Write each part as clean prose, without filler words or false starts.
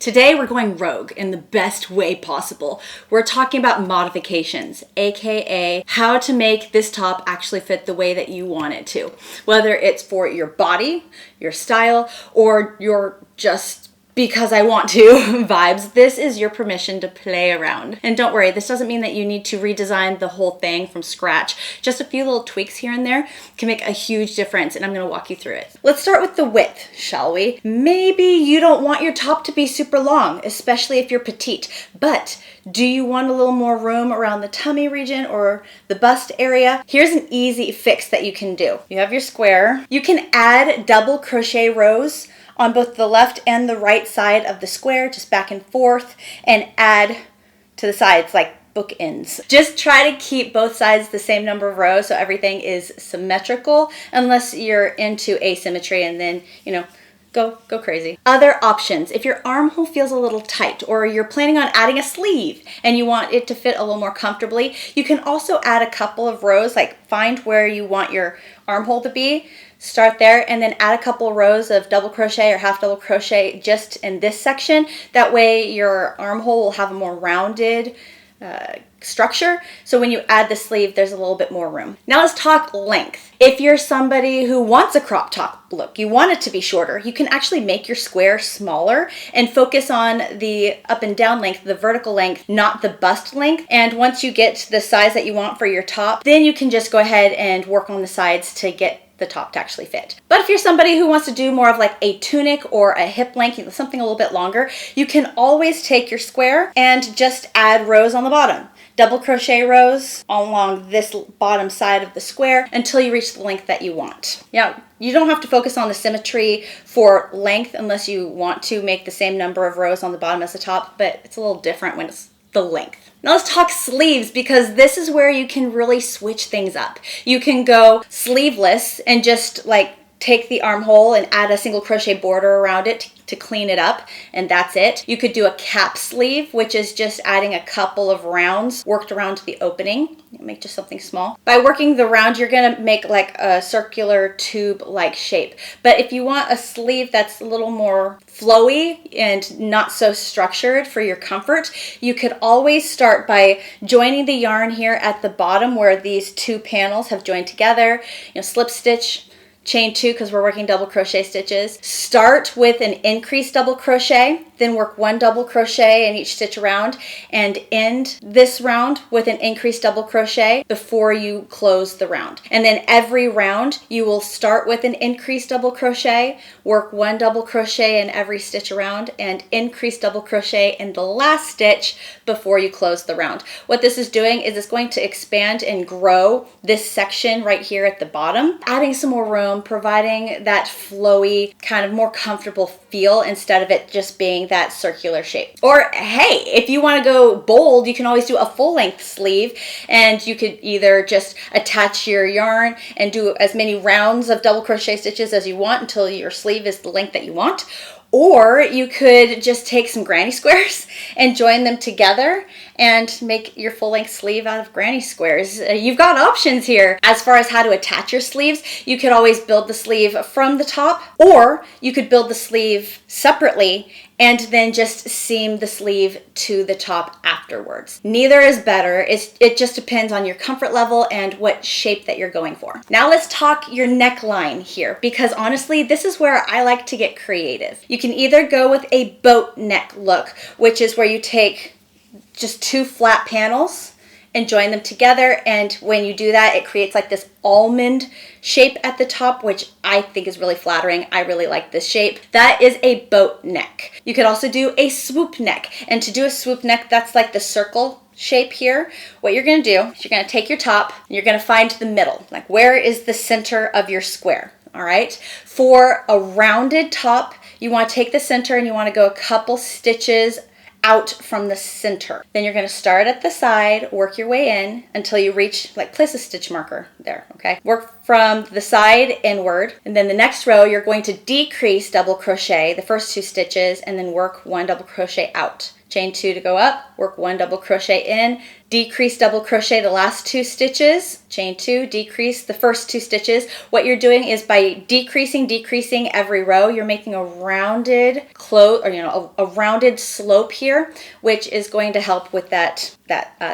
Today we're going rogue in the best way possible. We're talking about modifications, aka how to make this top actually fit the way that you want it to. Whether it's for your body, your style, or your just because I want to vibes, this is your permission to play around. And don't worry, this doesn't mean that you need to redesign the whole thing from scratch. Just a few little tweaks here and there can make a huge difference, and I'm gonna walk you through it. Let's start with the width, shall we? Maybe you don't want your top to be super long, especially if you're petite, but do you want a little more room around the tummy region or the bust area? Here's an easy fix that you can do. You have your square. You can add double crochet rows on both the left and the right side of the square, just back and forth, and add to the sides like bookends. Just try to keep both sides the same number of rows so everything is symmetrical, unless you're into asymmetry, and then, you know, go crazy. Other options, if your armhole feels a little tight or you're planning on adding a sleeve and you want it to fit a little more comfortably, you can also add a couple of rows, like find where you want your armhole to be, start there, and then add a couple rows of double crochet or half double crochet just in this section. That way your armhole will have a more rounded structure, so when you add the sleeve there's a little bit more room. Now let's talk length. If you're somebody who wants a crop top look, you want it to be shorter, you can actually make your square smaller and focus on the up and down length, the vertical length, not the bust length. And once you get the size that you want for your top, then you can just go ahead and work on the sides to get the top to actually fit. But if you're somebody who wants to do more of like a tunic or a hip length, something a little bit longer, you can always take your square and just add rows on the bottom. Double crochet rows along this bottom side of the square until you reach the length that you want. Now, you don't have to focus on the symmetry for length unless you want to make the same number of rows on the bottom as the top, but it's a little different when it's the length. Now let's talk sleeves, because this is where you can really switch things up. You can go sleeveless and just like take the armhole and add a single crochet border around it to clean it up, and that's it. You could do a cap sleeve, which is just adding a couple of rounds worked around to the opening. Make just something small. By working the round, you're gonna make like a circular tube-like shape. But if you want a sleeve that's a little more flowy and not so structured for your comfort, you could always start by joining the yarn here at the bottom where these two panels have joined together. You know, slip stitch, chain two, because we're working double crochet stitches. Start with an increased double crochet, then work one double crochet in each stitch around, and end this round with an increased double crochet before you close the round. And then every round you will start with an increased double crochet, work one double crochet in every stitch around, and increase double crochet in the last stitch before you close the round. What this is doing is it's going to expand and grow this section right here at the bottom, adding some more room, providing that flowy, kind of more comfortable feel instead of it just being that circular shape. Or hey, if you want to go bold, you can always do a full length sleeve, and you could either just attach your yarn and do as many rounds of double crochet stitches as you want until your sleeve is the length that you want. Or you could just take some granny squares and join them together and make your full-length sleeve out of granny squares. You've got options here. As far as how to attach your sleeves, you could always build the sleeve from the top, or you could build the sleeve separately and then just seam the sleeve to the top afterwards. Neither is better. It just depends on your comfort level and what shape that you're going for. Now let's talk your neckline here, because honestly, this is where I like to get creative. You can either go with a boat neck look, which is where you take just two flat panels and join them together, and when you do that, it creates like this almond shape at the top, which I think is really flattering. I really like this shape. That is a boat neck. You could also do a swoop neck, and to do a swoop neck, that's like the circle shape here. What you're gonna do is you're gonna take your top and you're gonna find the middle, like where is the center of your square. All right, for a rounded top, you want to take the center and you want to go a couple stitches out from the center. Then you're going to start at the side, work your way in until you reach, like, place a stitch marker there, okay? Work from the side inward, and then the next row you're going to decrease double crochet the first two stitches and then work one double crochet out chain 2 to go up, work 1 double crochet in, decrease double crochet the last 2 stitches, chain 2, decrease the first 2 stitches. What you're doing is by decreasing every row, you're making a rounded a rounded slope here, which is going to help with that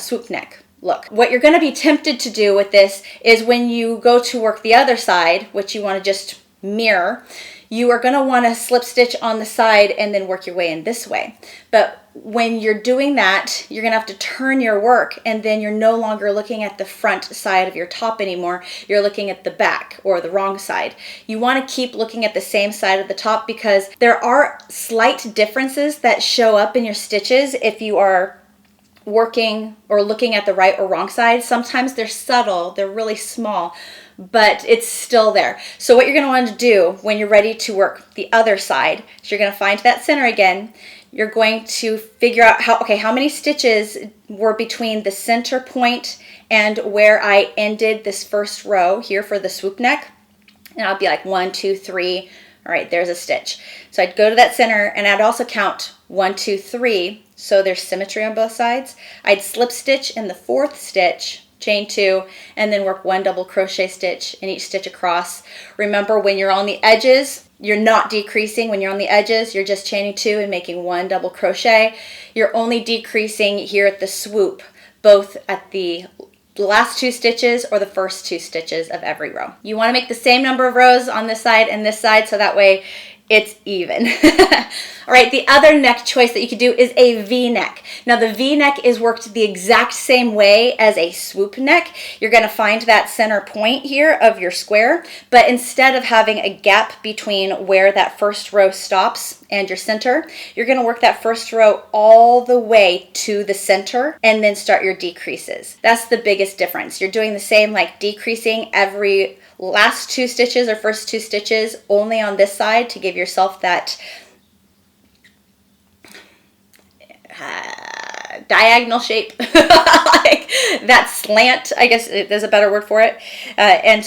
swoop neck look. What you're going to be tempted to do with this is when you go to work the other side, which you want to just mirror, you are going to want to slip stitch on the side and then work your way in this way. But when you're doing that, you're going to have to turn your work, and then you're no longer looking at the front side of your top anymore. You're looking at the back or the wrong side. You want to keep looking at the same side of the top because there are slight differences that show up in your stitches if you are working or looking at the right or wrong side. Sometimes they're subtle, they're really small, but it's still there. So what you're going to want to do when you're ready to work the other side is you're going to find that center again. You're going to figure out how many stitches were between the center point and where I ended this first row here for the swoop neck. And I'll be like 1, 2, 3. All right, there's a stitch. So I'd go to that center and I'd also count 1, 2, 3. So there's symmetry on both sides. I'd slip stitch in the 4th stitch, chain 2, and then work 1 double crochet stitch in each stitch across. Remember, when you're on the edges, you're not decreasing. When you're on the edges, you're just chaining 2 and making 1 double crochet. You're only decreasing here at the swoop, both at the last 2 stitches or the first 2 stitches of every row. You want to make the same number of rows on this side and this side, so that way it's even. All right, the other neck choice that you could do is a V-neck. Now the V-neck is worked the exact same way as a swoop neck. You're going to find that center point here of your square, but instead of having a gap between where that first row stops and your center, you're going to work that first row all the way to the center and then start your decreases. That's the biggest difference. You're doing the same, like decreasing every last 2 stitches or first 2 stitches only on this side to give yourself that diagonal shape, like that slant, I guess there's a better word for it. And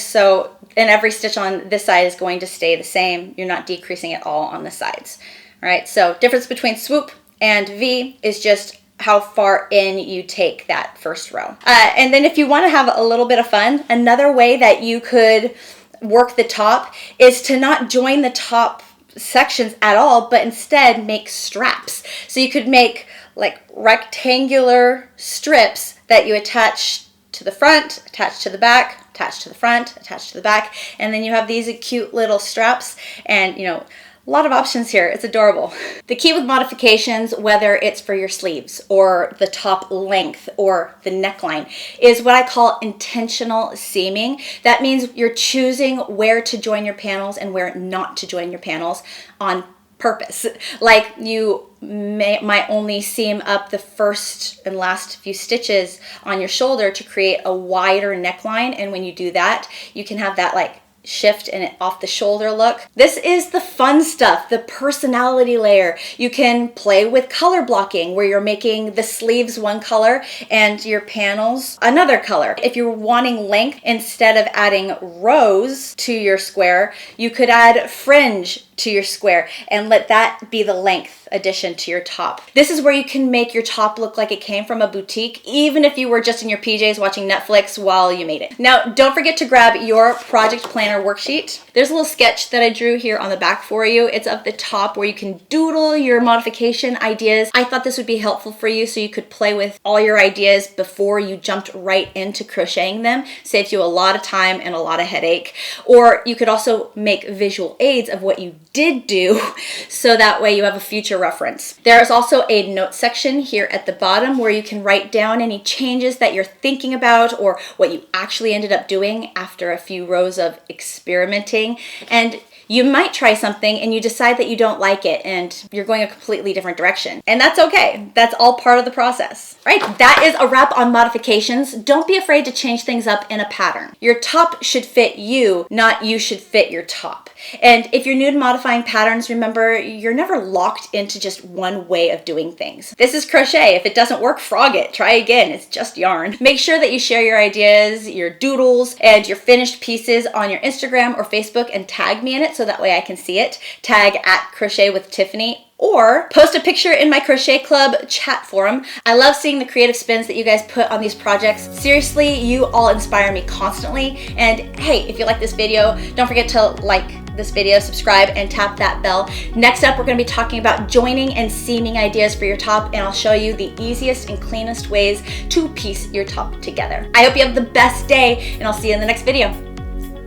every stitch on this side is going to stay the same. You're not decreasing at all on the sides. All right, so difference between swoop and V is just how far in you take that first row. And then if you want to have a little bit of fun, another way that you could work the top is to not join the top sections at all, but instead make straps. So you could make like rectangular strips that you attach to the front, attach to the back, attach to the front, attach to the back, and then you have these cute little straps, and a lot of options here. It's adorable. The key with modifications, whether it's for your sleeves or the top length or the neckline, is what I call intentional seaming. That means you're choosing where to join your panels and where not to join your panels on purpose. Like you might only seam up the first and last few stitches on your shoulder to create a wider neckline, and when you do that, you can have that like shift and off the shoulder look. This is the fun stuff, the personality layer. You can play with color blocking where you're making the sleeves one color and your panels another color. If you're wanting length, instead of adding rows to your square, you could add fringe to your square and let that be the length addition to your top. This is where you can make your top look like it came from a boutique, even if you were just in your PJs watching Netflix while you made it. Now, don't forget to grab your project planner worksheet. There's a little sketch that I drew here on the back for you. It's up the top where you can doodle your modification ideas. I thought this would be helpful for you so you could play with all your ideas before you jumped right into crocheting them. Saves you a lot of time and a lot of headache. Or you could also make visual aids of what you did do, so that way you have a future reference. There is also a note section here at the bottom where you can write down any changes that you're thinking about or what you actually ended up doing after a few rows of experimenting. And you might try something and you decide that you don't like it and you're going a completely different direction. And that's okay. That's all part of the process. Right? That is a wrap on modifications. Don't be afraid to change things up in a pattern. Your top should fit you, not you should fit your top. And if you're new to modifying patterns, remember, you're never locked into just one way of doing things. This is crochet. If it doesn't work, frog it. Try again. It's just yarn. Make sure that you share your ideas, your doodles, and your finished pieces on your Instagram or Facebook and tag me in it it so that way I can see it. Tag at Crochet with Tiffany, or post a picture in my Crochet Club chat forum. I love seeing the creative spins that you guys put on these projects. Seriously, you all inspire me constantly. And hey, if you like this video, don't forget to like this video, subscribe, and tap that bell. Next up, we're gonna be talking about joining and seaming ideas for your top, and I'll show you the easiest and cleanest ways to piece your top together. I hope you have the best day, and I'll see you in the next video.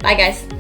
Bye, guys.